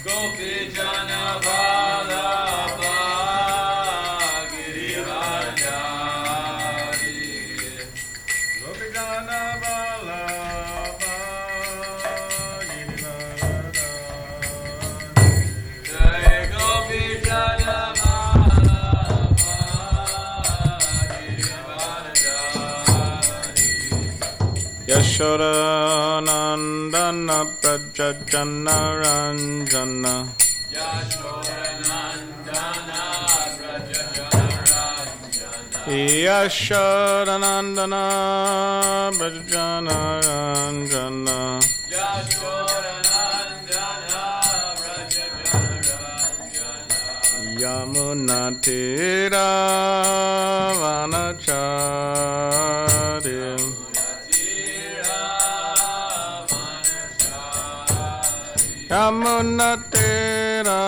Gopi Jana Vallabha Girivardhari Gopi Jana Vallabha Girivardhari Jai Gopi Jana Vallabha Girivardhari Yashoda Nandana Prajajana Ranjana Yashodanandana Yashodanandana Prajajana Ranjana Yashodanandana Yamuna Tira Vanacharya Yamuna Tira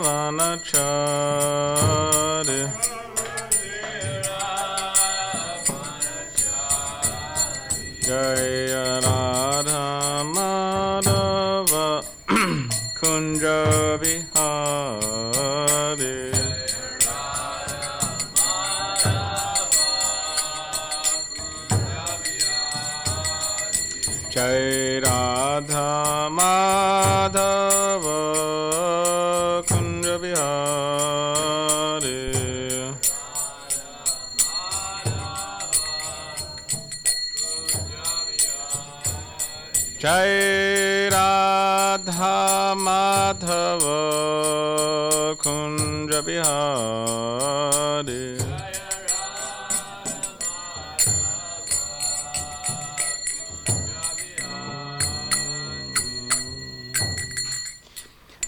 Vanacharya Jaya Radha Madhava Kunja Vihari Jai Radha Madhava Kunja Vihari Jai Radha Madhava Kunja Vihari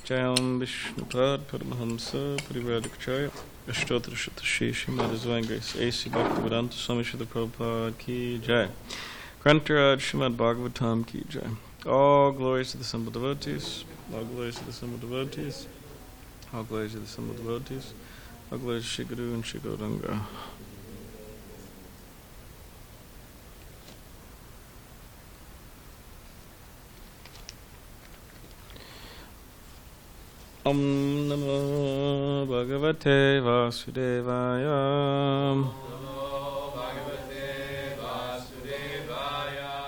Jayam Vishnupad Paramahamsa Parivarakacharya Ashtotra Shatashi Srimad Divine Grace A.C. Bhaktivedanta Swami Srila Prabhupada Ki Jai Grantaraj Srimad Bhagavatam Ki Jai. All glories to the simple devotees, all glories to the simple devotees, all glories to the simple devotees, all glories to Shri Guru and Shri Gauranga. Om Namo Bhagavate Vasudevaya.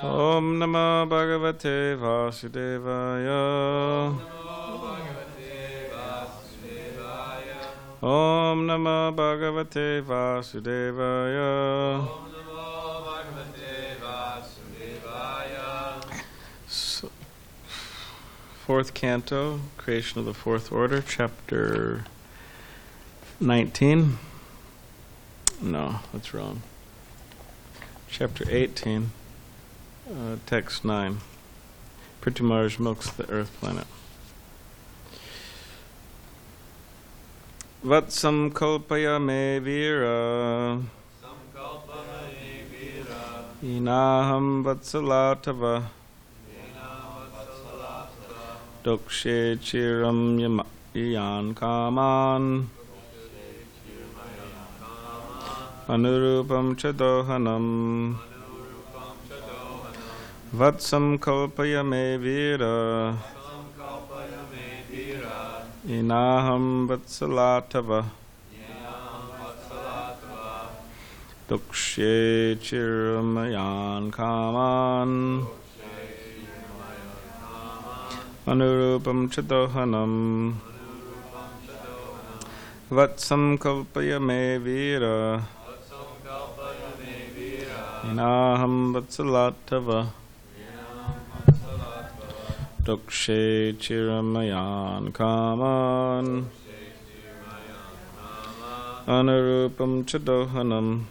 Om Namo Bhagavate Vasudevaya. Om Namo Bhagavate Vasudevaya. So, fourth canto, Creation of the Fourth Order, chapter 19. No, that's wrong. Chapter 18. Text 9. Prithumars milks the earth planet. Vatsam kalpaya me vira. Inaham vatsalatava. Dokshe chiram yan kaman. Anurupam chadohanam. Vatsam kalpaya me vira. Inaham vatsalatava. Dukshe chiramayan kaman. Anurupam chadohanam. Vatsam kalpaya me vira. Inaham vatsalatava. Dukshe chiramayan kaman. Anurupam chadohanam.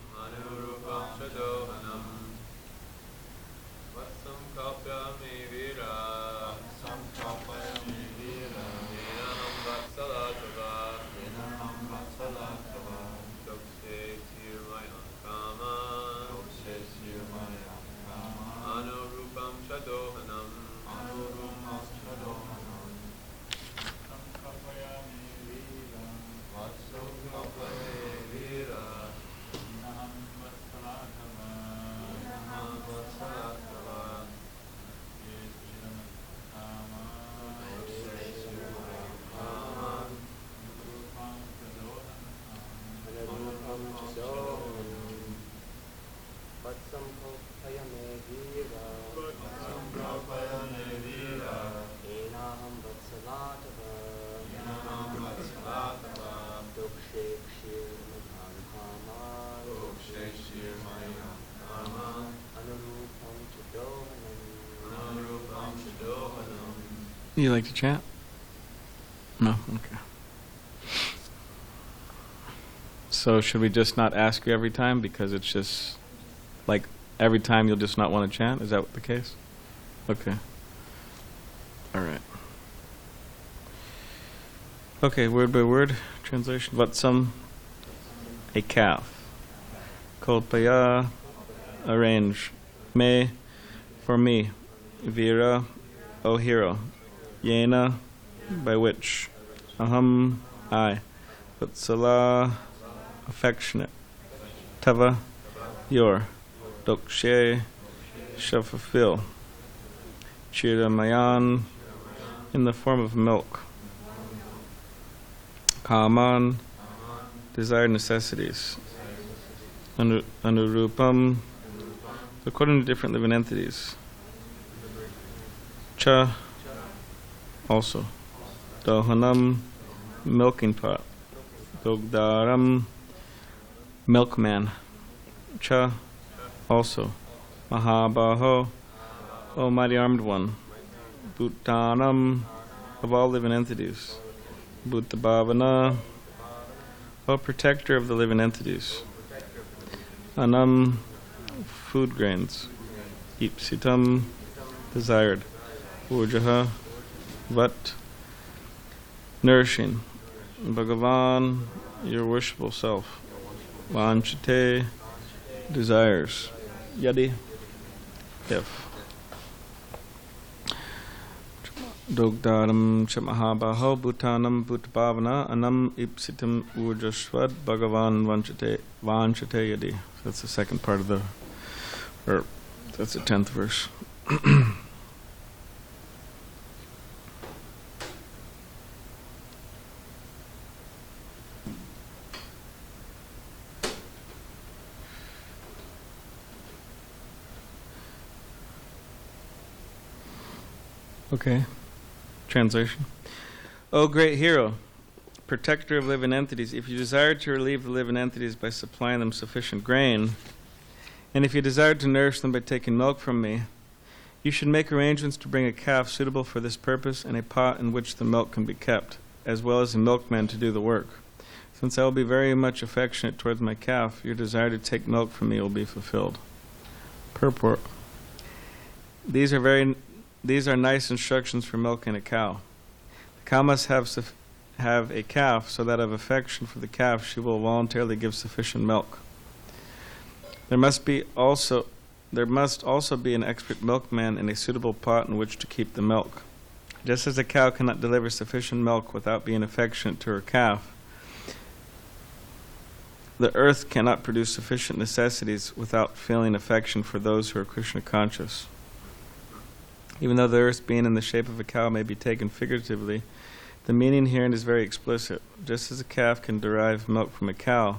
You like to chant? No? Okay. So should we just not ask you every time because it's just like every time you'll just not want to chant? Is that the case? Okay. All right. Okay, word by word translation. Vatsam, a calf. Kolpaya, arrange. Me, for me. Vira, O hero. Yena, by which. Aham, I. Vatsala, affectionate. Tava, your. Dokshe, shall fulfill. Chiramayan, in the form of milk. Kaman, desired necessities. Anurupam, according to different living entities. Cha, also. Dohanam, milking pot. Dogdaram, milkman. Cha, also. Mahabaho, O mighty armed one. Bhutanam, of all living entities. Bhutabhavana, O protector of the living entities. Anam, food grains. Ipsitam, desired. Urjaha, vat, nourishing. Bhagavan, your worshipful self. Vanchate, desires. Yadi, if. Dogdaram chamahabaho bhutanam bhutabhavana anam ipsitam urjashvad bhagavan vanchate yadi. That's the second part of the, or that's the 10th verse. Okay. Translation. O great hero, protector of living entities, if you desire to relieve the living entities by supplying them sufficient grain, and if you desire to nourish them by taking milk from me, you should make arrangements to bring a calf suitable for this purpose and a pot in which the milk can be kept, as well as a milkman to do the work. Since I will be very much affectionate towards my calf, your desire to take milk from me will be fulfilled. Purport. These are nice instructions for milking a cow. The cow must have a calf so that of affection for the calf she will voluntarily give sufficient milk. There must also be an expert milkman and a suitable pot in which to keep the milk. Just as a cow cannot deliver sufficient milk without being affectionate to her calf, the earth cannot produce sufficient necessities without feeling affection for those who are Krishna conscious. Even though the earth being in the shape of a cow may be taken figuratively, the meaning herein is very explicit. Just as a calf can derive milk from a cow,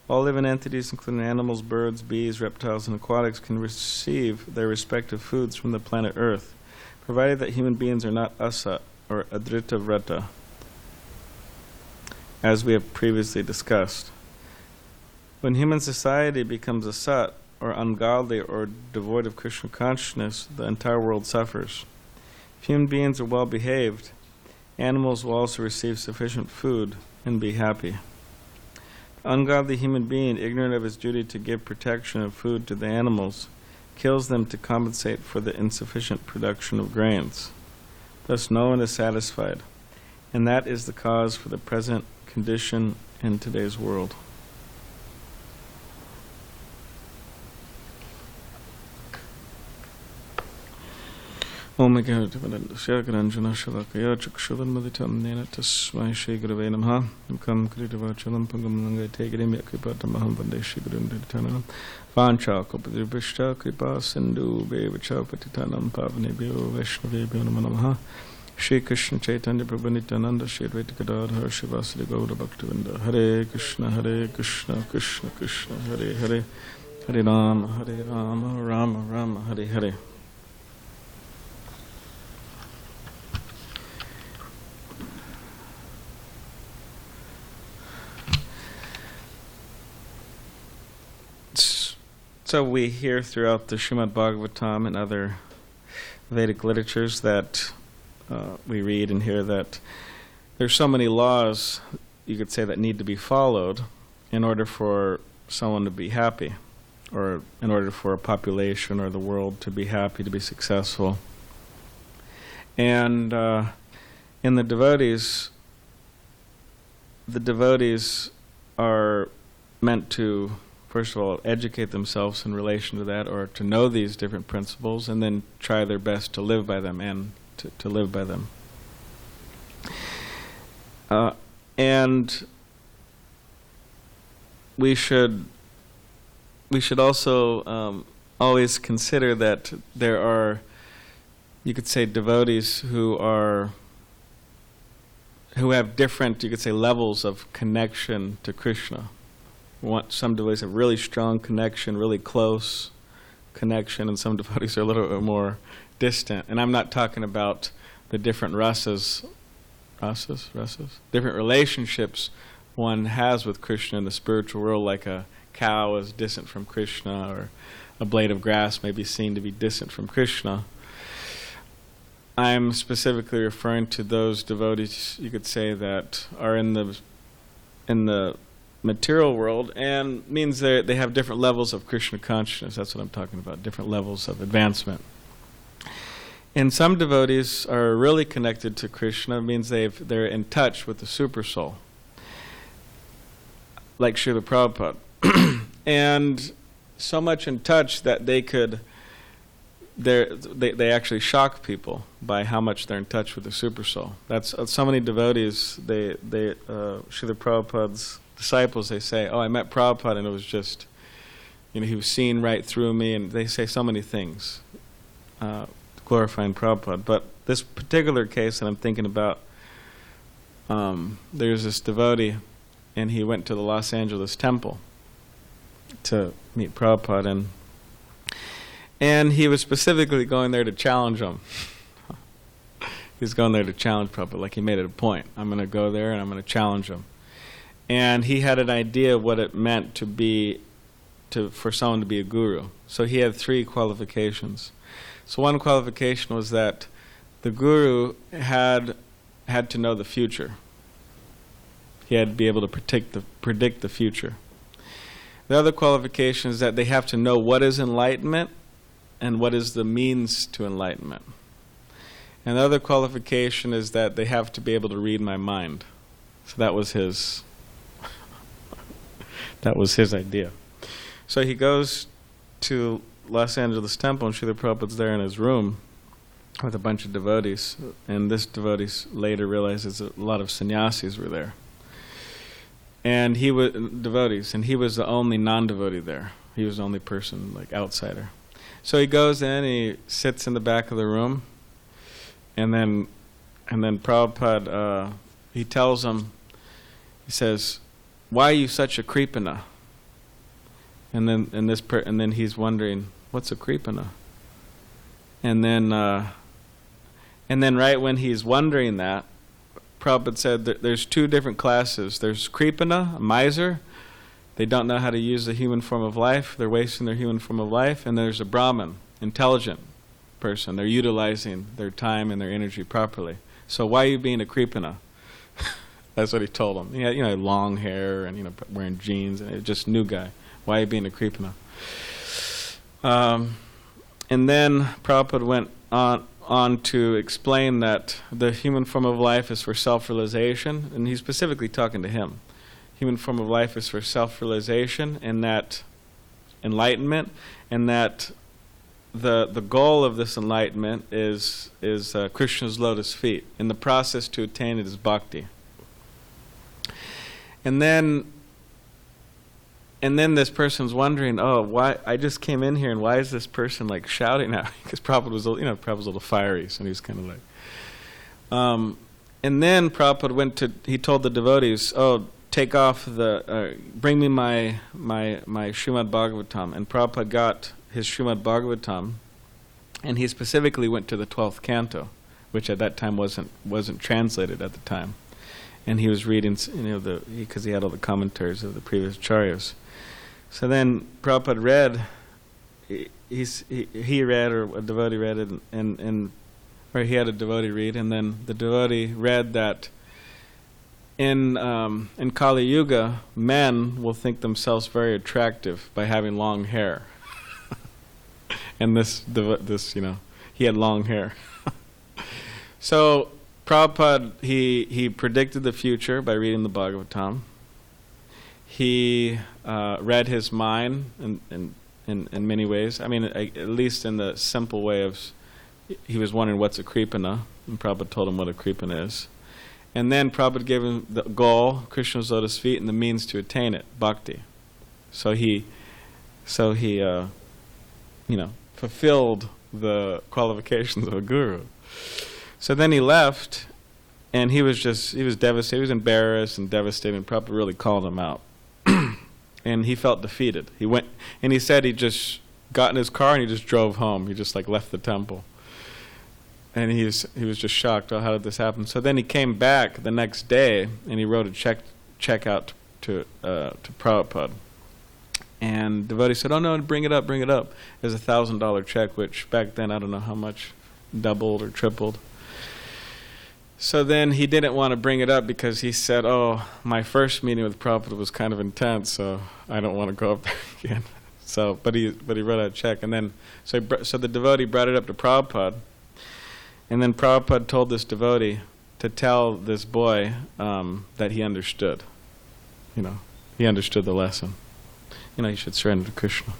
all living entities, including animals, birds, bees, reptiles, and aquatics, can receive their respective foods from the planet Earth, provided that human beings are not asat, or adrita vrata, as we have previously discussed. When human society becomes asat, or ungodly, or devoid of Krishna consciousness, the entire world suffers. If human beings are well behaved, animals will also receive sufficient food and be happy. The ungodly human being, ignorant of his duty to give protection and food to the animals, kills them to compensate for the insufficient production of grains. Thus no one is satisfied, and that is the cause for the present condition in today's world. Om Gaudavanandasya Granjana Shalakaya Chakshuvan Maditam Nena Tasmai Shri Gurave Namaha Namkam Kritavachalam Pangam Nangai Tegirim Yakripatamaham Vande Shri Gurunditanam Vancha Kopadribishta Kripa Sindhu Bevacha Patitanam Pavanebhyo Vaishnavebhyo Namaha Shri Krishna Chaitanya Prabhu Nityananda Shri Advaita Gadadhar Shivasadi Gauda Bhaktivinda Hare Krishna Krishna Krishna Hare Hare Hare Rama Rama Rama Hare Hare. So we hear throughout the Srimad Bhagavatam and other Vedic literatures that we read and hear that there's so many laws, you could say, that need to be followed in order for someone to be happy, or in order for a population or the world to be happy, to be successful. And in the devotees are meant to, first of all, educate themselves in relation to that, or to know these different principles, and then try their best to live by them and to live by them. And we should also always consider that there are, you could say, devotees who have different, you could say, levels of connection to Krishna. Some devotees have really strong connection, really close connection, and some devotees are a little bit more distant. And I'm not talking about the different rasas, different relationships one has with Krishna in the spiritual world, like a cow is distant from Krishna, or a blade of grass may be seen to be distant from Krishna. I'm specifically referring to those devotees, you could say, that are in the material world, and means they have different levels of Krishna consciousness. That's what I'm talking about, different levels of advancement. And some devotees are really connected to Krishna, means they're in touch with the super soul, like Srila Prabhupada. And so much in touch that they actually shock people by how much they're in touch with the super soul. That's so many devotees. Srila Prabhupada's disciples, they say, "Oh, I met Prabhupada, and it was just, he was seeing right through me." And they say so many things glorifying Prabhupada. But this particular case that I'm thinking about, there's this devotee, and he went to the Los Angeles temple to meet Prabhupada, and he was specifically going there to challenge him. He was going there to challenge Prabhupada, like he made it a point. I'm going to go there and I'm going to challenge him. And he had an idea of what it meant for someone to be a guru. So he had 3 qualifications. So one qualification was that the guru had to know the future. He had to be able to predict the future. The other qualification is that they have to know what is enlightenment and what is the means to enlightenment. And the other qualification is that they have to be able to read my mind. So that was his idea. So he goes to Los Angeles temple, and Srila Prabhupada's there in his room with a bunch of devotees. And this devotees later realizes that a lot of sannyasis were there. And he was devotees, and he was the only non-devotee there. He was the only person, like, outsider. So he goes in, he sits in the back of the room, and then Prabhupada, he tells him, he says, "Why are you such a Kripana?" And then he's wondering, what's a Kripana? And then right when he's wondering that, Prabhupada said that there's 2 different classes. There's Kripana, a miser. They don't know how to use the human form of life. They're wasting their human form of life. And there's a Brahman, intelligent person. They're utilizing their time and their energy properly. So why are you being a Kripana? That's what he told him. He had, long hair and, wearing jeans, and just new guy. Why are you being a Kripana? And then Prabhupada went on to explain that the human form of life is for self-realization, and he's specifically talking to him. Human form of life is for self-realization, and that enlightenment, and that the goal of this enlightenment is Krishna's lotus feet. And the process to attain it is bhakti. And then this person's wondering, oh, why I just came in here, and why is this person like shouting at me? Because Prabhupada was, Prabhupada was a little fiery, so he was kind of like. And then Prabhupada he told the devotees, oh, take off bring me my Srimad Bhagavatam. And Prabhupada got his Srimad Bhagavatam, and he specifically went to the 12th canto, which at that time wasn't translated at the time. And he was reading, because he had all the commentaries of the previous acharyas. So then Prabhupada read he read, or a devotee read it, or he had a devotee read, and then the devotee read that in Kali Yuga, men will think themselves very attractive by having long hair. And this, he had long hair. So Prabhupada, he predicted the future by reading the Bhagavatam. He read his mind in many ways. I mean, at least in the simple way of, he was wondering what's a kripana, and Prabhupada told him what a kripana is. And then Prabhupada gave him the goal, Krishna's lotus feet, and the means to attain it, bhakti. So he fulfilled the qualifications of a guru. So then he left, and he was devastated. He was embarrassed and devastated, and Prabhupada really called him out. And he felt defeated. He went, and he said he just got in his car and he just drove home. He just left the temple. And he was just shocked. Oh, how did this happen? So then he came back the next day, and he wrote a check out to Prabhupada. And the devotee said, "Oh no, bring it up. It was a $1,000 check, which back then I don't know how much, doubled or tripled." So then he didn't want to bring it up because he said, "Oh, my first meeting with Prabhupada was kind of intense, so I don't want to go up there again." So, but he wrote out a check, and then so the devotee brought it up to Prabhupada, and then Prabhupada told this devotee to tell this boy that he understood. He understood the lesson. He should surrender to Krishna.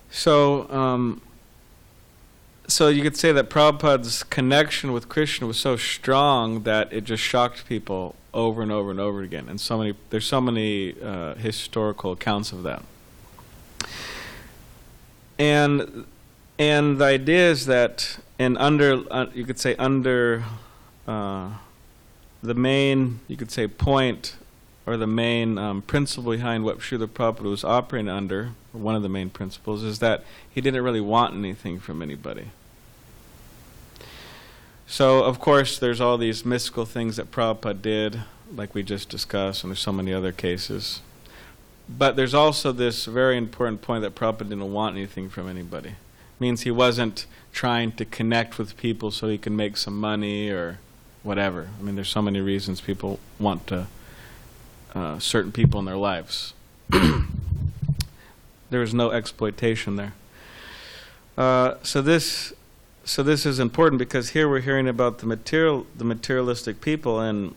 So you could say that Prabhupada's connection with Krishna was so strong that it just shocked people over and over and over again. And there's so many historical accounts of that. And the idea is that you could say under the main, point, or the main principle behind what Srila Prabhupada was operating under, or one of the main principles, is that he didn't really want anything from anybody. So, of course, there's all these mystical things that Prabhupada did, like we just discussed, and there's so many other cases. But there's also this very important point that Prabhupada didn't want anything from anybody. It means he wasn't trying to connect with people so he can make some money or whatever. I mean, there's so many reasons people want to certain people in their lives. There is no exploitation there. So this is important because here we're hearing about the materialistic people, and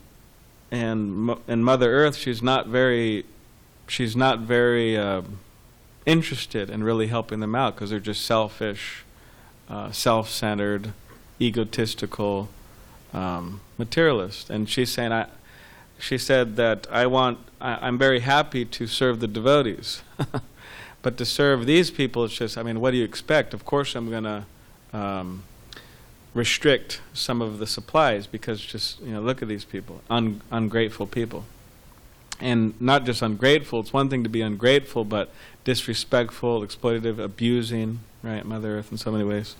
Mother Earth. She's not very interested in really helping them out because they're just selfish, self-centered, egotistical materialist. And she's saying, she said that I'm very happy to serve the devotees, but to serve these people, it's just, what do you expect? Of course I'm going to restrict some of the supplies because just, look at these people, ungrateful people. And not just ungrateful, it's one thing to be ungrateful, but disrespectful, exploitative, abusing, right, Mother Earth in so many ways.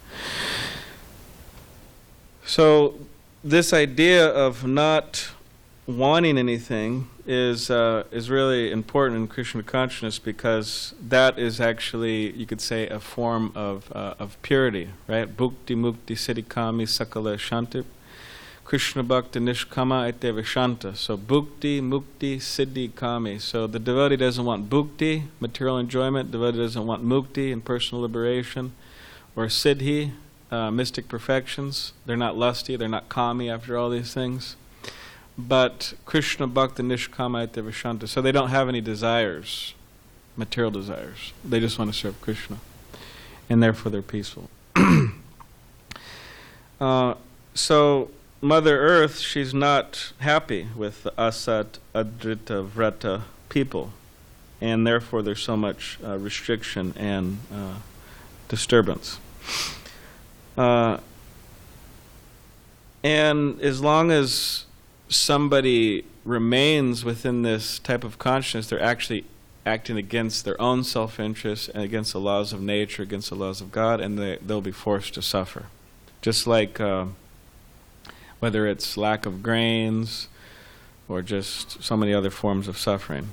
So this idea of not wanting anything is really important in Krishna consciousness because that is actually, you could say, a form of purity, right? Bhukti mukti siddhikami sakala shanti Krishna bhakti nishkama ete vishanta. So bhukti mukti siddhikami. So the devotee doesn't want bhukti, material enjoyment. The devotee doesn't want mukti and personal liberation, or siddhi, mystic perfections. They're not lusty, they're not kami after all these things. But Krishna bhakti nishkama ete vishanta. So they don't have any desires, material desires. They just want to serve Krishna. And therefore they're peaceful. So Mother Earth, she's not happy with the asat adrita vrata people. And therefore there's so much restriction and disturbance. And as long as somebody remains within this type of consciousness, they're actually acting against their own self-interest and against the laws of nature, against the laws of God, and they'll be forced to suffer. Just like whether it's lack of grains or just so many other forms of suffering.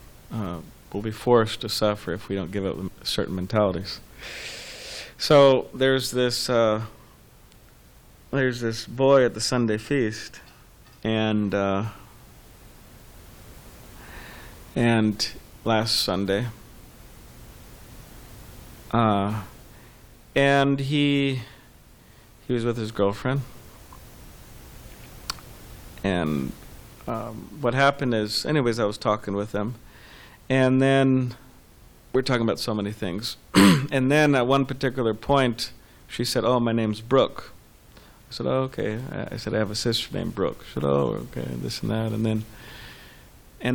we'll be forced to suffer if we don't give up certain mentalities. So there's this boy at the Sunday feast, and last Sunday, and he was with his girlfriend, and what happened is, anyways, I was talking with them, and then we're talking about so many things, and then at one particular point, she said, "Oh, my name's Brooke." I said, "Oh, okay." I said, "I have a sister named Brooke." She said, "Oh, okay," this and that, and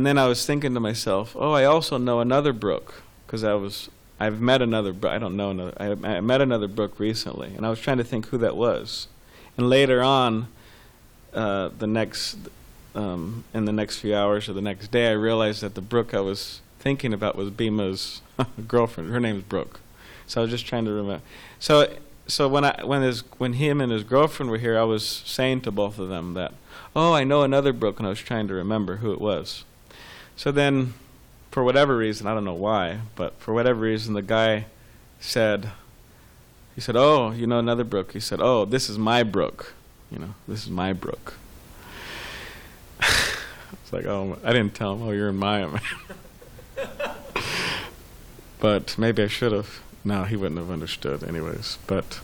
then I was thinking to myself, "Oh, I also know another Brooke," because I've met another. I don't know another. I met another Brooke recently, and I was trying to think who that was, and later on, in the next few hours or the next day, I realized that the Brooke I was thinking about was Bima's girlfriend. Her name's Brooke. So I was just trying to remember. So when him and his girlfriend were here, I was saying to both of them that, "Oh, I know another Brooke," and I was trying to remember who it was. So then, for whatever reason, I don't know why, but for whatever reason, the guy said, "Oh, you know another Brooke?" He said, "Oh, this is my Brooke. This is my Brooke." It's like, oh, I didn't tell him, "Oh, you're in Maya, man." But maybe I should have. No, he wouldn't have understood anyways. But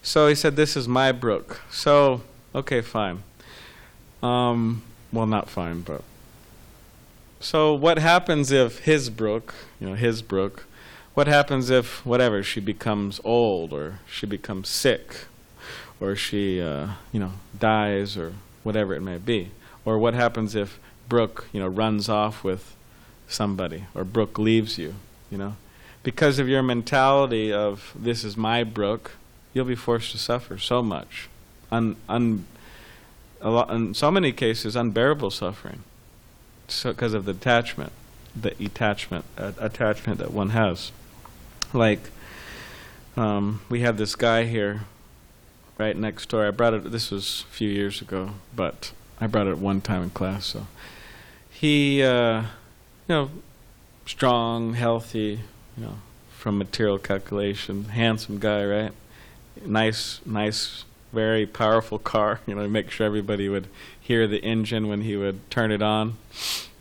so he said, "This is my Brooke." So, okay, fine. Well, not fine, but. So what happens if his Brooke, what happens if, whatever, she becomes old, or she becomes sick, or she, dies, or whatever it may be? Or what happens if Brooke, runs off with somebody, or Brooke leaves you, Because of your mentality of, "This is my Brooke," you'll be forced to suffer so much. In so many cases, unbearable suffering. So, because of the attachment that one has. Like, we have this guy here, right next door. I brought it. This was a few years ago, but I brought it one time in class. So, he, strong, healthy, from material calculation, handsome guy, right? Nice, very powerful car. Make sure everybody would hear the engine when he would turn it on,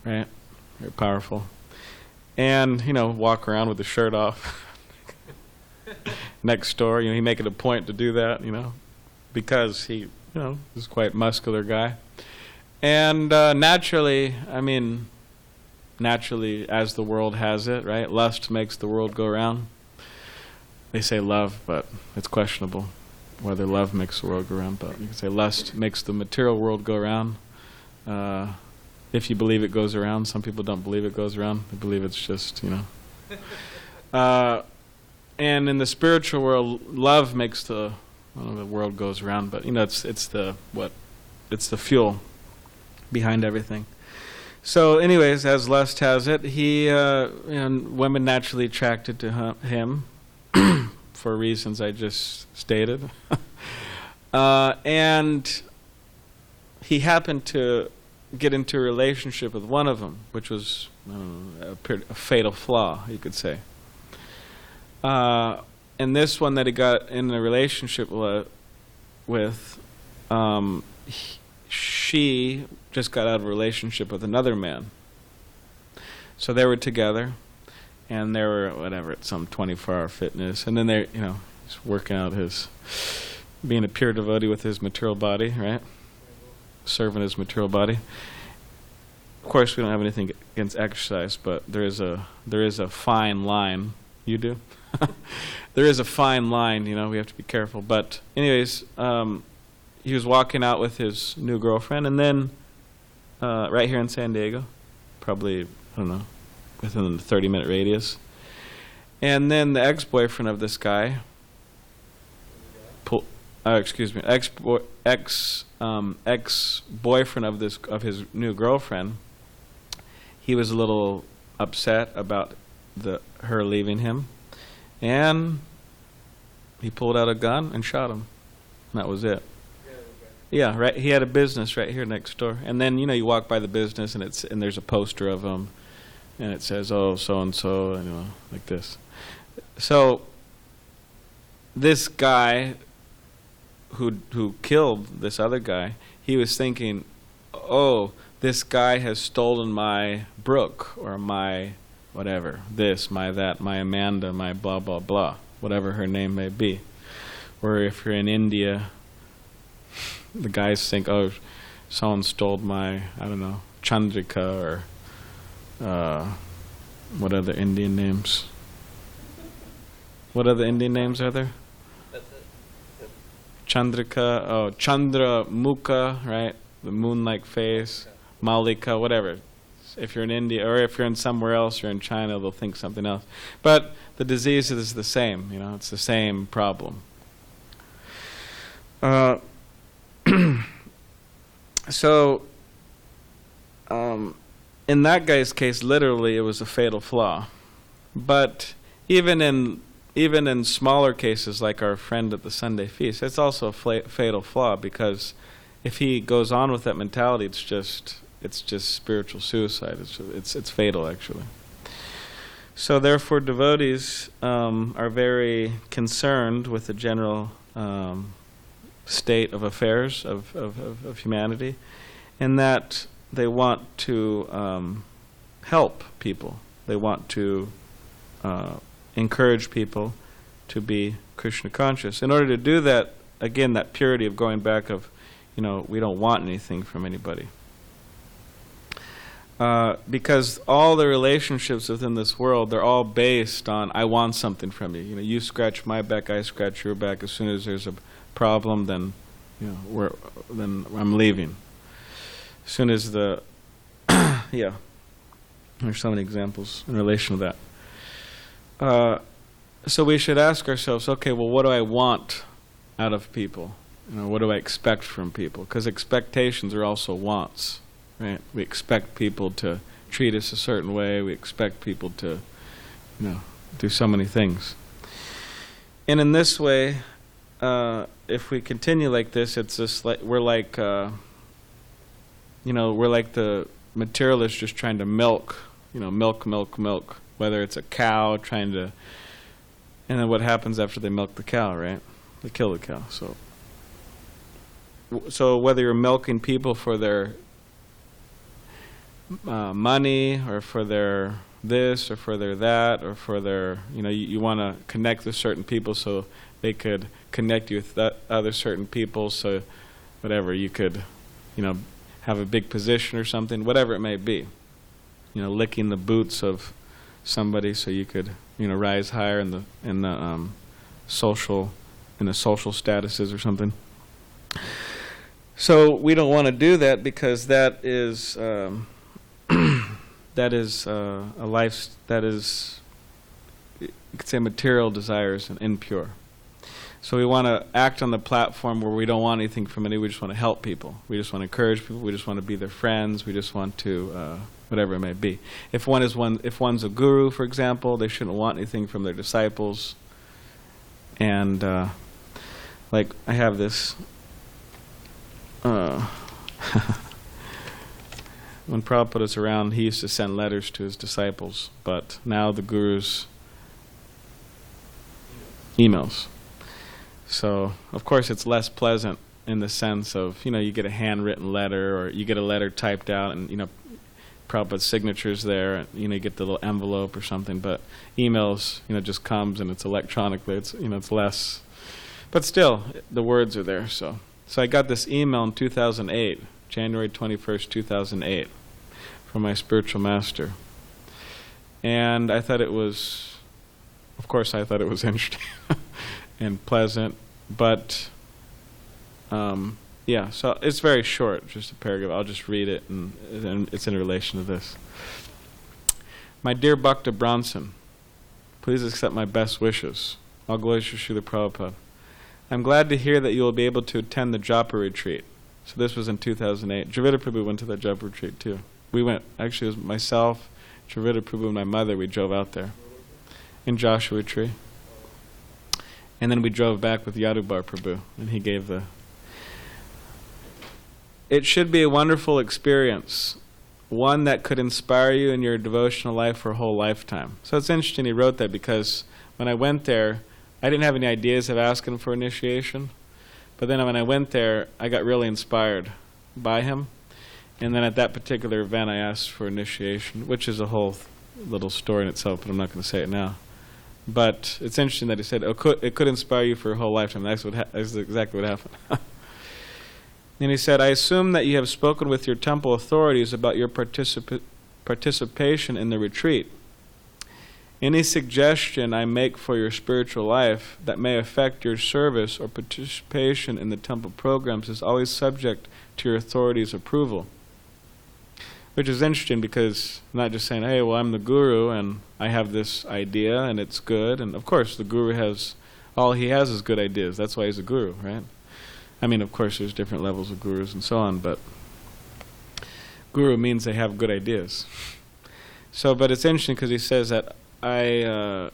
right? Very powerful. And, walk around with the shirt off. Next door, he make it a point to do that, because he, is quite a muscular guy. And naturally, as the world has it, right? Lust makes the world go round. They say love, but it's questionable whether love makes the world go round. But you can say lust makes the material world go round. If you believe it goes around, some people don't believe it goes around. They believe it's just, and in the spiritual world, love makes the world goes around. But it's the fuel behind everything. So, anyways, as lust has it, women naturally attracted to him for reasons I just stated, and he happened to get into a relationship with one of them, which was a fatal flaw, you could say. And this one that he got in a relationship with, she just got out of a relationship with another man. So they were together, and they were, at some 24-hour fitness, and then they're, he's working out being a pure devotee with his material body, right? Serving his material body. Of course, we don't have anything against exercise, but there is a fine line. You do? There is a fine line, we have to be careful. But anyways, he was walking out with his new girlfriend, and then right here in SanDiego, probably, I don't know, within a 30-minute radius. And then the ex-boyfriend of this guy, ex-boyfriend of his new girlfriend, he was a little upset about her leaving him, and he pulled out a gun and shot him. And that was it. Yeah, right. He had a business right here next door, and then you walk by the business, and there's a poster of him, and it says, oh, so-and-so, you know, like this. So this guy who killed this other guy, he was thinking, oh, this guy has stolen my Brooke, or my whatever, this, my that, my Amanda, my blah, blah, blah, whatever her name may be. Or if you're in India, the guys think, oh, someone stole my, I don't know, Chandrika, or what other Indian names? What other Indian names are there? Chandrika, oh, Chandra Mukha, right? The moon-like face, Malika, whatever. If you're in India, or if you're in somewhere else, you're in China, they'll think something else. But the disease is the same, you know, it's the same problem. So, in that guy's case, literally, it was a fatal flaw. But even in smaller cases, like our friend at the Sunday feast, it's also a fatal flaw, because if he goes on with that mentality, it's just spiritual suicide. It's fatal, actually. So therefore, devotees are very concerned with the general state of affairs of humanity, and that they want to help people. They want to encourage people to be Krishna conscious. In order to do that, again, that purity of going back of, you know, we don't want anything from anybody. Because all the relationships within this world, they're all based on, I want something from you. You know, you scratch my back, I scratch your back. As soon as there's a problem, then, you know, then I'm leaving. As soon as the, yeah, there's so many examples in relation to that. So we should ask ourselves, okay, well, what do I want out of people? You know, what do I expect from people? Because expectations are also wants, right? We expect people to treat us a certain way. We expect people to, you know, do so many things. And in this way, if we continue like this, it's just like we're like, you know, we're like the materialist just trying to milk, you know, milk. Whether it's a cow trying to, and then what happens after they milk the cow, right? They kill the cow. So whether you're milking people for their money, or for their this, or for their that, or for their, you know, you want to connect with certain people so they could connect you with that other certain people, so whatever, you could, you know, have a big position or something, whatever it may be. You know, licking the boots of somebody so you could, you know, rise higher in the social statuses or something. So we don't want to do that, because that is that is a life that is, you could say, material desires and impure. So we want to act on the platform where we don't want anything from anybody. We just want to help people. We just want to encourage people. We just want to be their friends. We just want to whatever it may be. If one's a guru, for example, they shouldn't want anything from their disciples. And like I have this. When Prabhupada was around, he used to send letters to his disciples, but now the gurus emails. So, of course, it's less pleasant in the sense of, you know, you get a handwritten letter, or you get a letter typed out, and, you know, Prabhupada's signature's there, and, you know, you get the little envelope or something. But emails, you know, just comes and it's electronically. It's, you know, it's less, but still, the words are there. So I got this email in 2008, January 21st, 2008, from my spiritual master, and I thought it was, of course, I thought it was interesting and pleasant, but yeah, so it's very short, just a paragraph. I'll just read it, and it's in relation to this. My dear Bhakta Bronson, please accept my best wishes. All glories to Srila Prabhupada. I'm glad to hear that you will be able to attend the Japa retreat. So this was in 2008. Dravida Prabhu went to that Japa retreat too. We went, actually it was myself, Dravida Prabhu, and my mother. We drove out there in Joshua Tree. And then we drove back with Yadubar Prabhu, and he gave the... It should be a wonderful experience one that could inspire you in your devotional life for a whole lifetime. So it's interesting he wrote that, because when I went there, I didn't have any ideas of asking for initiation. But then when I went there, I got really inspired by him. And then at that particular event, I asked for initiation, which is a whole little story in itself, but I'm not going to say it now. But it's interesting that he said, it could inspire you for a whole lifetime. That's exactly what happened. And he said, I assume that you have spoken with your temple authorities about your participation in the retreat. Any suggestion I make for your spiritual life that may affect your service or participation in the temple programs is always subject to your authorities' approval. Which is interesting, because I'm not just saying, hey, well, I'm the guru and I have this idea and it's good. And of course, the guru has, all he has is good ideas. That's why he's a guru, right? I mean, of course, there's different levels of gurus and so on, but guru means they have good ideas. So, but it's interesting because he says that I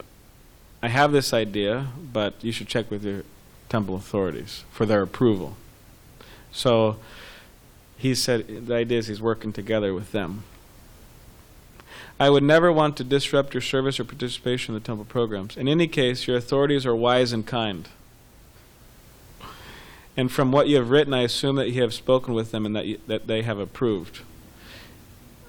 have this idea, but you should check with your temple authorities for their approval. So he said the idea is he's working together with them. I would never want to disrupt your service or participation in the temple programs. In any case, your authorities are wise and kind. And from what you have written, I assume that you have spoken with them and that they have approved.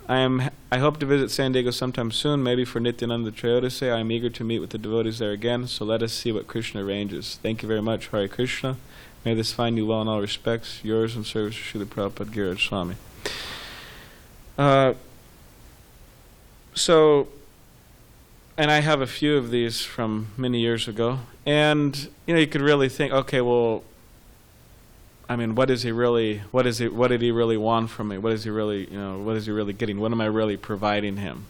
I hope to visit SanDiego sometime soon, maybe for Nityananda Trayodasi. I am eager to meet with the devotees there again, so let us see what Krishna arranges. Thank you very much. Hare Krishna. May this find you well in all respects. Yours in service to Srila Prabhupada Giriraj Swami. And I have a few of these from many years ago. And, you could really think, okay, well, I mean, what did he really want from me? What is he really getting? What am I really providing him?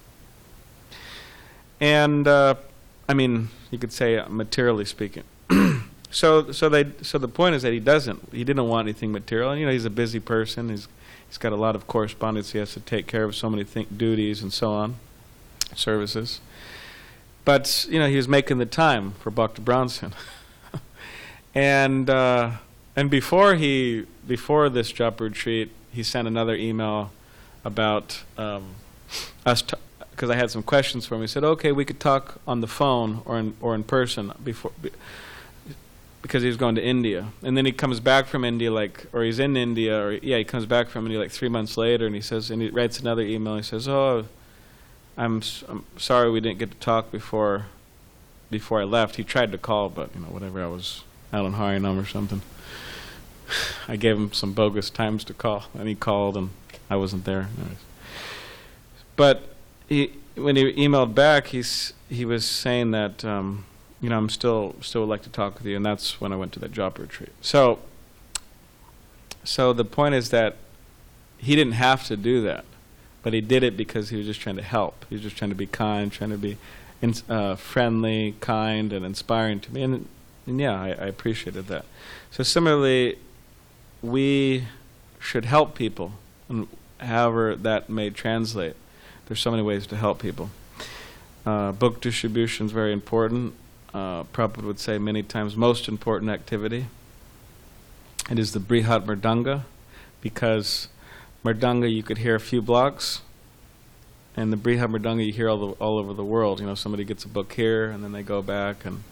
And, I mean, you could say materially speaking. So the point is that he didn't want anything material. He's a busy person. He's got a lot of correspondence. He has to take care of so many duties and so on, services. But, he was making the time for Bhakti Bronson. And before this japa retreat, he sent another email about us, because I had some questions for him. He said, okay, we could talk on the phone or in person because he was going to India. And then he comes back from India, he's in India, he comes back from India 3 months later, and he writes another email. He says, oh, I'm sorry we didn't get to talk before I left. He tried to call, but whatever, I was out on Harinam or something. I gave him some bogus times to call, and he called, and I wasn't there. Anyways. But when he emailed back, he was saying that I'm still would like to talk with you, and that's when I went to that japa retreat. So the point is that he didn't have to do that, but he did it because he was just trying to help. He was just trying to be kind, trying to be friendly, kind, and inspiring to me, and yeah, I appreciated that. So similarly, we should help people, and however that may translate. There's so many ways to help people. Book distribution is very important. Prabhupada would say many times, most important activity. It is the Brihat Mridanga, because Mridanga you could hear a few blocks, and the Brihat Mridanga you hear all over the world. Somebody gets a book here, and then they go back and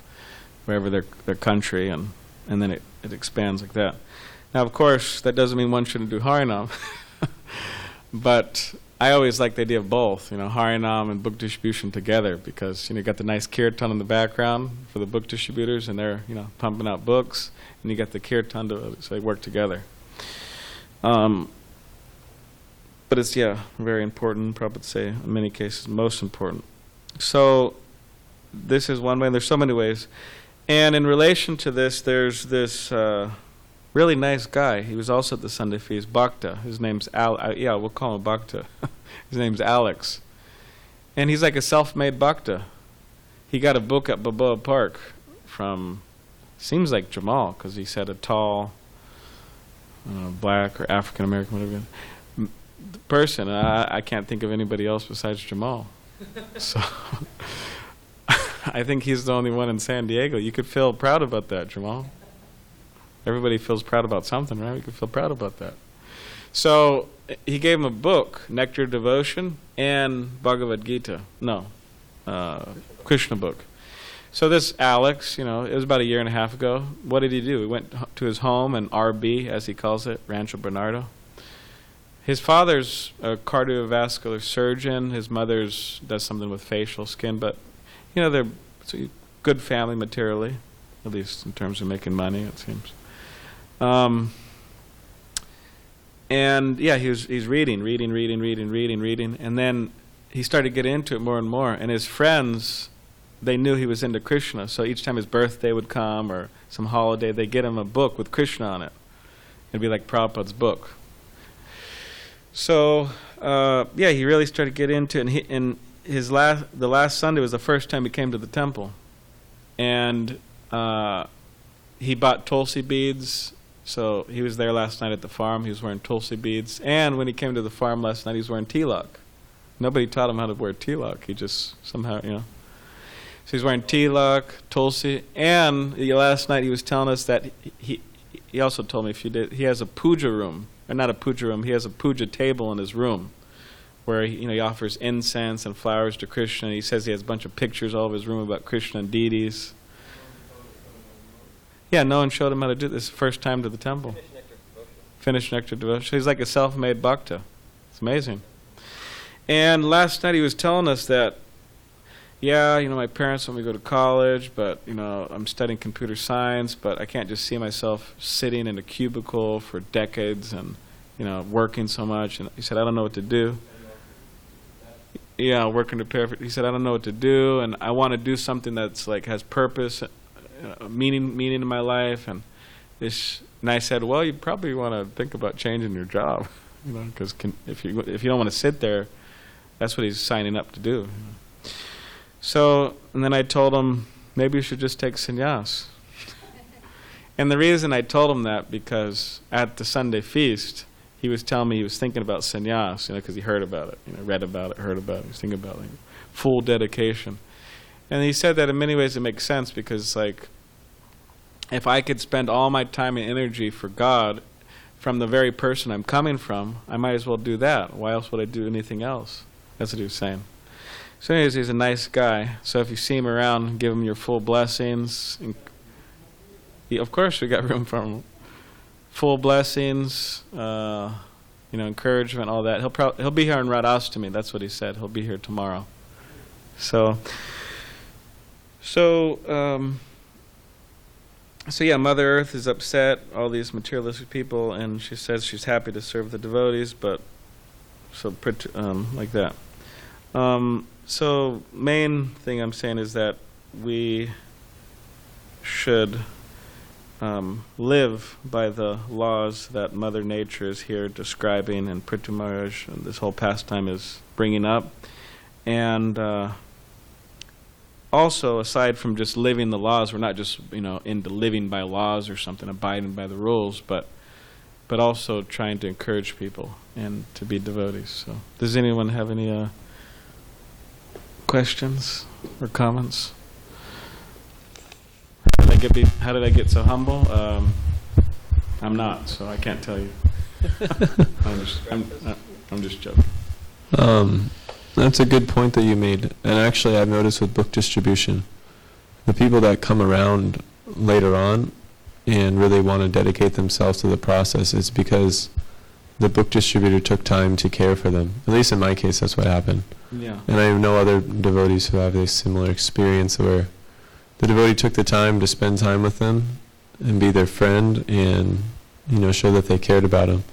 wherever their country, and then it expands like that. Now, of course, that doesn't mean one shouldn't do Harinam, but I always like the idea of both, Harinam and book distribution together, because you got the nice kirtan in the background for the book distributors, and they're pumping out books, and you got the kirtan so they work together. But it's very important. Prabhupada would say in many cases most important. So this is one way. There's so many ways, and in relation to this, there's this really nice guy. He was also at the Sunday feast, Bhakta. His name's we'll call him Bhakta. His name's Alex. And he's like a self-made Bhakta. He got a book at Balboa Park from, seems like Jamal, because he said a tall, black or African-American, whatever, person. And I can't think of anybody else besides Jamal. So I think he's the only one in SanDiego. You could feel proud about that, Jamal. Everybody feels proud about something, right? We could feel proud about that. So he gave him a book, Nectar of Devotion, and Bhagavad Gita. No, Krishna book. So this Alex, it was about 1.5 years ago. What did he do? He went to his home in RB, as he calls it, Rancho Bernardo. His father's a cardiovascular surgeon. His mother's does something with facial skin, but they're good family materially, at least in terms of making money, it seems. And yeah, he's reading, and then he started to get into it more and more. And his friends, they knew he was into Krishna, so each time his birthday would come or some holiday, they'd get him a book with Krishna on it. It'd be like Prabhupada's book. So he really started to get into it. And the last Sunday was the first time he came to the temple, and he bought tulsi beads. So he was there last night at the farm. He was wearing tulsi beads, and when he came to the farm last night, he was wearing tilak. Nobody taught him how to wear tilak. He just somehow, So he's wearing tilak, tulsi, and last night he was telling us that he also told me he has a puja room. Or not a puja room, he has a puja table in his room where he offers incense and flowers to Krishna. And he says he has a bunch of pictures all over his room about Krishna and deities. Yeah, no one showed him how to do this. First time to the temple. Finished Nectar Devotion. He's like a self-made bhakta. It's amazing. And last night he was telling us that, my parents want me to go to college, but, I'm studying computer science, but I can't just see myself sitting in a cubicle for decades and, working so much. And he said, I don't know what to do. Yeah, working to prepare for. He said, I don't know what to do, and I want to do something that's has purpose, meaning in my life. And I said, well, you probably want to think about changing your job, because if you don't want to sit there, that's what he's signing up to do. So, and then I told him, maybe you should just take sannyas. And the reason I told him that, because at the Sunday feast, he was telling me he was thinking about sannyas, because he heard about it, read about it, heard about it, he was thinking about full dedication. And he said that in many ways it makes sense, because if I could spend all my time and energy for God from the very person I'm coming from, I might as well do that. Why else would I do anything else? That's what he was saying. So anyways, he's a nice guy. So if you see him around, give him your full blessings. Of course, we got room for him. Full blessings, encouragement, all that. He'll be here on Radhastami. That's what he said. He'll be here tomorrow. So yeah, Mother Earth is upset, all these materialistic people, and she says she's happy to serve the devotees, but like that. So main thing I'm saying is that we should live by the laws that Mother Nature is here describing, and Prithu Maharaj and this whole pastime is bringing up. And also, aside from just living the laws, we're not just into living by laws or something, abiding by the rules, but also trying to encourage people and to be devotees. So, does anyone have any questions or comments? How did I get so humble? I'm not, so I can't tell you. I'm just joking. That's a good point that you made. And actually, I've noticed with book distribution, the people that come around later on and really want to dedicate themselves to the process, it's because the book distributor took time to care for them. At least in my case, that's what happened. Yeah. And I know other devotees who have a similar experience where the devotee took the time to spend time with them and be their friend and, show that they cared about them.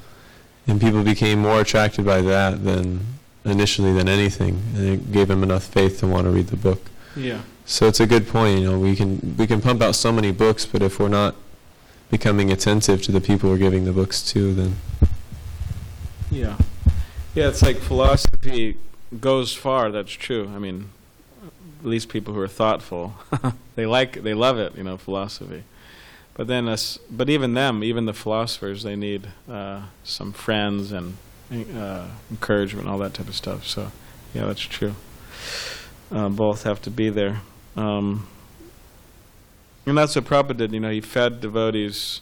And people became more attracted by that than anything. And it gave them enough faith to want to read the book. Yeah. So it's a good point. We can pump out so many books, but if we're not becoming attentive to the people we're giving the books to, then yeah, it's like philosophy goes far. That's true. I mean, at least people who are thoughtful, they love it. Philosophy. But then even the philosophers, they need some friends and encouragement, all that type of stuff. So, yeah, that's true. Both have to be there. And that's what Prabhupada did. He fed devotees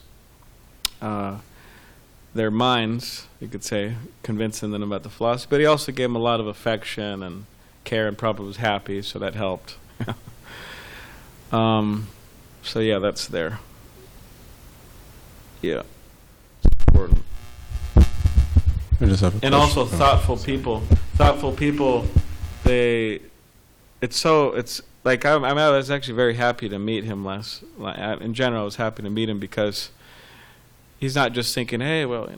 their minds, you could say, convincing them about the philosophy. But he also gave them a lot of affection and care, and Prabhupada was happy, so that helped. So yeah, that's there. Yeah, important. And also thoughtful people. Thoughtful people, it's like I was actually very happy to meet him in general, I was happy to meet him because he's not just thinking, hey, well,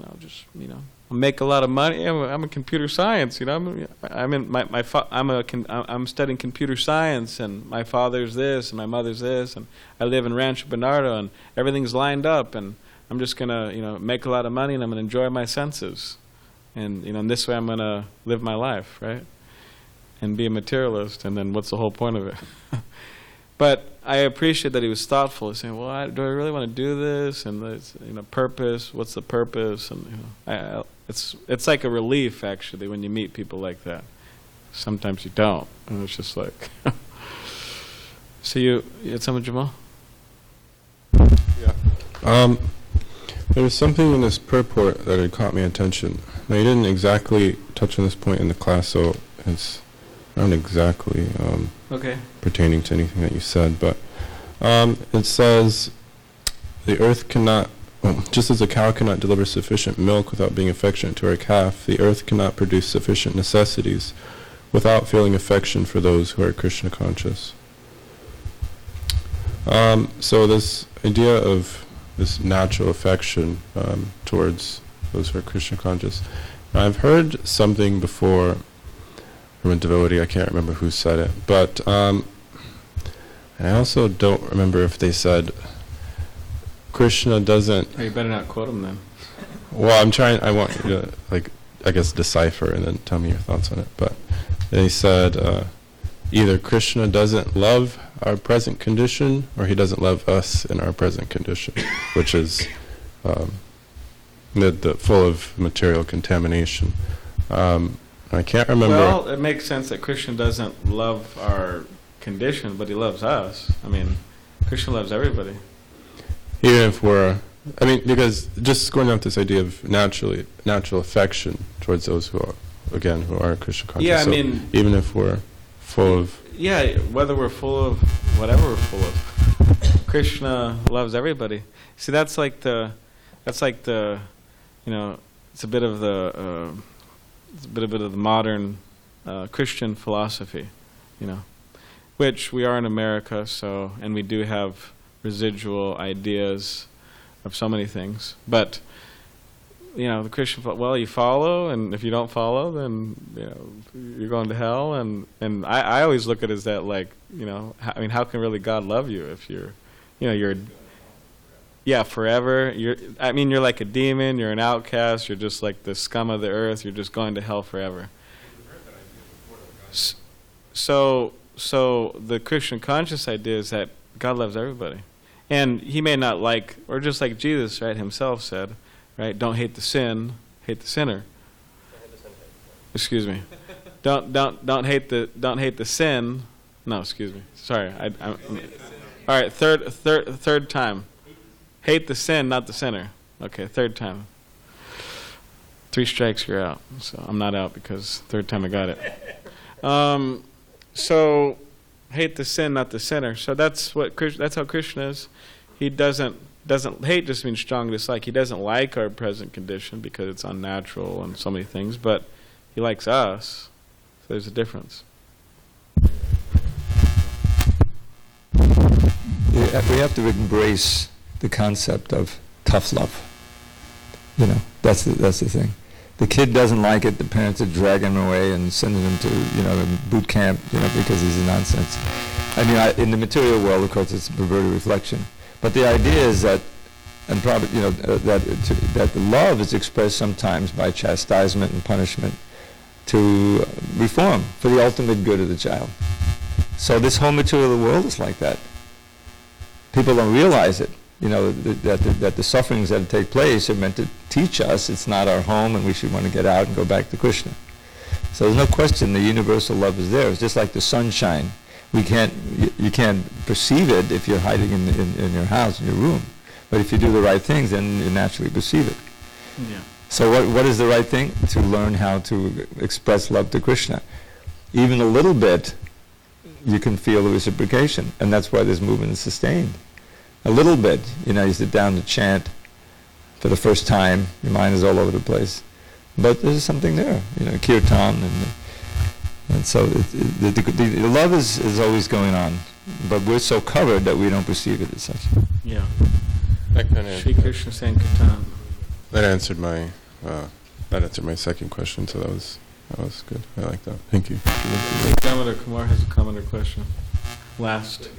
I'll make a lot of money. I'm a computer science, I'm studying computer science, and my father's this, and my mother's this, and I live in Rancho Bernardo, and everything's lined up, and I'm just gonna, make a lot of money, and I'm gonna enjoy my senses, and in this way I'm gonna live my life, right, and be a materialist, and then what's the whole point of it? But I appreciate that he was thoughtful. He's saying, well, do I really want to do this? And purpose, what's the purpose? And it's like a relief, actually, when you meet people like that. Sometimes you don't. And it's just like... So you had something, Jamal? Yeah. There was something in this purport that had caught my attention. Now, you didn't exactly touch on this point in the class, so it's not exactly pertaining to anything that you said, but it says the earth cannot, just as a cow cannot deliver sufficient milk without being affectionate to her calf, the earth cannot produce sufficient necessities without feeling affection for those who are Krishna conscious. So this idea of this natural affection towards those who are Krishna conscious. Now, I've heard something before from a devotee, I can't remember who said it, but I also don't remember if they said Krishna doesn't... Oh, you better not quote him then. Well, I want you to, decipher and then tell me your thoughts on it, but they said either Krishna doesn't love our present condition, or he doesn't love us in our present condition, which is the full of material contamination. I can't remember. Well, it makes sense that Krishna doesn't love our condition, but he loves us. I mean, Krishna loves everybody. Even if because just going off this idea of natural affection towards those who are Krishna conscious. Yeah, so even if we're full of... Yeah, whether we're full of whatever we're full of, Krishna loves everybody. See, it's a bit of the modern Christian philosophy, which we are in America, and we do have residual ideas of so many things. But the Christian, you follow, and if you don't follow, then you're going to hell. And I always look at it as that, how can really God love you if you're forever. You're like a demon. You're an outcast. You're just like the scum of the earth. You're just going to hell forever. So the Christian conscious idea is that God loves everybody, and He may not or just like Jesus, right, Himself said, right, don't hate the sin, hate the sinner. Excuse me. Don't hate the sin. No, excuse me. Sorry. All right. Third time. Hate the sin, not the sinner. Okay, third time. 3 strikes, you're out. So I'm not out because third time I got it. So hate the sin, not the sinner. So that's how Krishna is. He doesn't hate just means strong dislike. He doesn't like our present condition because it's unnatural and so many things, but He likes us. So there's a difference. We have to embrace the concept of tough love. That's the thing. The kid doesn't like it. The parents are dragging him away and sending him to boot camp, because he's a nonsense. In the material world, of course, it's a perverted reflection. But the idea is that, and probably that the love is expressed sometimes by chastisement and punishment to reform for the ultimate good of the child. So this whole material world is like that. People don't realize it. That the sufferings that take place are meant to teach us it's not our home and we should want to get out and go back to Krishna. So there's no question the universal love is there. It's just like the sunshine. You can't perceive it if you're hiding in your house, in your room. But if you do the right things, then you naturally perceive it. Yeah. So what is the right thing? To learn how to express love to Krishna. Even a little bit, you can feel the reciprocation, and that's why this movement is sustained. A little bit, you sit down to chant for the first time, your mind is all over the place. But there's something there, kirtan, and so the love is always going on, but we're so covered that we don't perceive it as such. Yeah. That kind of Shri Krishna Sankirtan. that answered my second question, so that was good. I like that. Thank you. I think Damodar Kumar has a comment or question. Last.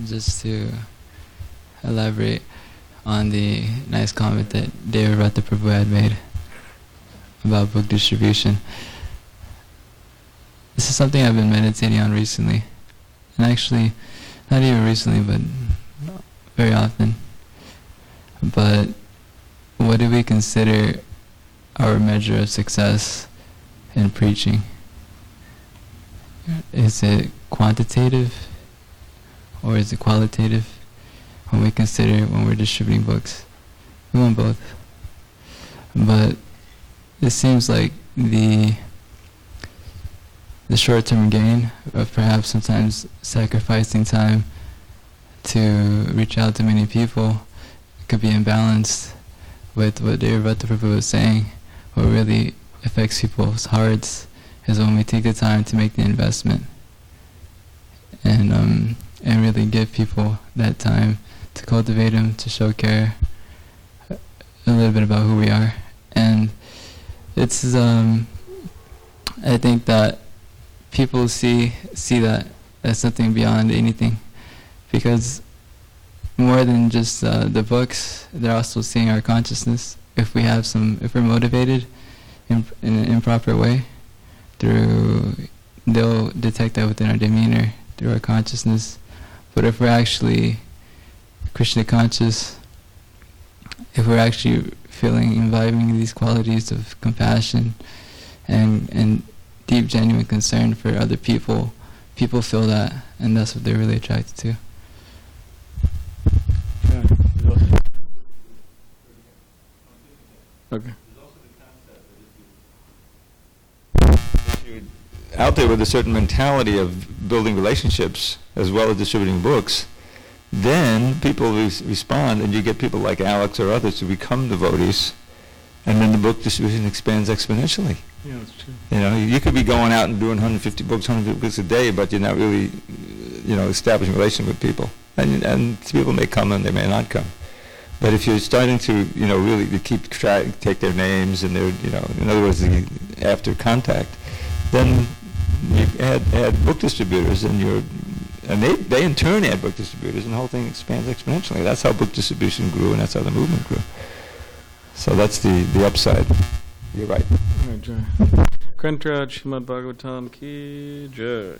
Just to elaborate on the nice comment that Devarata Prabhu had made about book distribution. This is something I've been meditating on recently. And actually, not even recently, but very often. But what do we consider our measure of success in preaching? Is it quantitative or is it qualitative? When we're distributing books, we want both. But it seems like the short-term gain of perhaps sometimes sacrificing time to reach out to many people could be imbalanced with what Devarata Prabhu was saying. What really affects people's hearts is when we take the time to make the investment and really give people that time to cultivate them, to show care, a little bit about who we are. And it's, I think that people see that as something beyond anything, because more than just the books, they're also seeing our consciousness. If we're motivated in an improper way, they'll detect that within our demeanor, through our consciousness. But if we're actually Krishna conscious, if we're actually imbibing these qualities of compassion and deep, genuine concern for other people, people feel that, and that's what they're really attracted to. Okay. If you're out there with a certain mentality of building relationships as well as distributing books, then people respond, and you get people like Alex or others who become devotees, and then the book distribution expands exponentially. Yeah, that's true. You could be going out and doing 150 books a day, but you're not really, establishing a relationship with people. And people may come and they may not come. But if you're starting to, really keep track, take their names and their, in other words, after contact, then you add book distributors, and they in turn add book distributors, and the whole thing expands exponentially. That's how book distribution grew, and that's how the movement grew. So that's the upside. You're right. All right, Jai. Grantaraj Srimad Bhagavatam ki Jai.